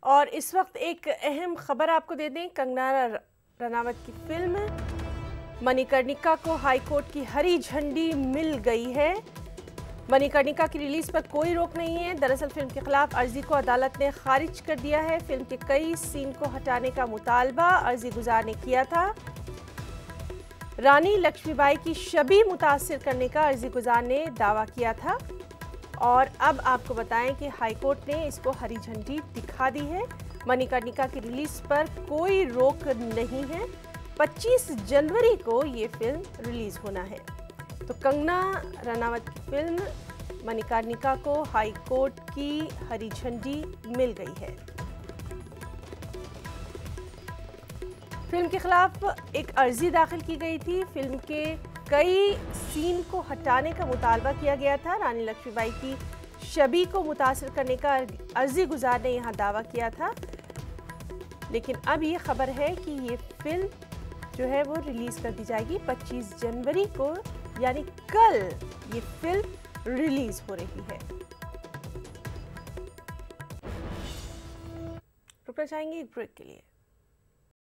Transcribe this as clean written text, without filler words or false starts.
और इस वक्त एक अहम खबर आपको दे दें, कंगना रनावत की फिल्म मणिकर्णिका को हाईकोर्ट की हरी झंडी मिल गई है। मणिकर्णिका की रिलीज पर कोई रोक नहीं है। दरअसल फिल्म के खिलाफ अर्जी को अदालत ने खारिज कर दिया है। फिल्म के कई सीन को हटाने का मुतालबा अर्जी गुजार ने किया था। रानी लक्ष्मीबाई की छवि मुतासिर करने का अर्जी गुजार ने दावा किया था और अब आपको बताएं कि हाईकोर्ट ने इसको हरी झंडी दिखा दी है। मणिकर्णिका की रिलीज पर कोई रोक नहीं है। 25 जनवरी को ये फिल्म रिलीज होना है। तो कंगना रनावत की फिल्म मणिकर्णिका को हाईकोर्ट की हरी झंडी मिल गई है। फिल्म के खिलाफ एक अर्जी दाखिल की गई थी। फिल्म के कई सीन को हटाने का मुतालबा किया गया था। रानी लक्ष्मीबाई की छवि को मुतासिर करने का अर्जी गुजार ने यहाँ दावा किया था, लेकिन अब ये खबर है कि ये फिल्म जो है वो रिलीज कर दी जाएगी 25 जनवरी को, यानी कल ये फिल्म रिलीज हो रही है। रुकना चाहेंगे एक ब्रेक के लिए।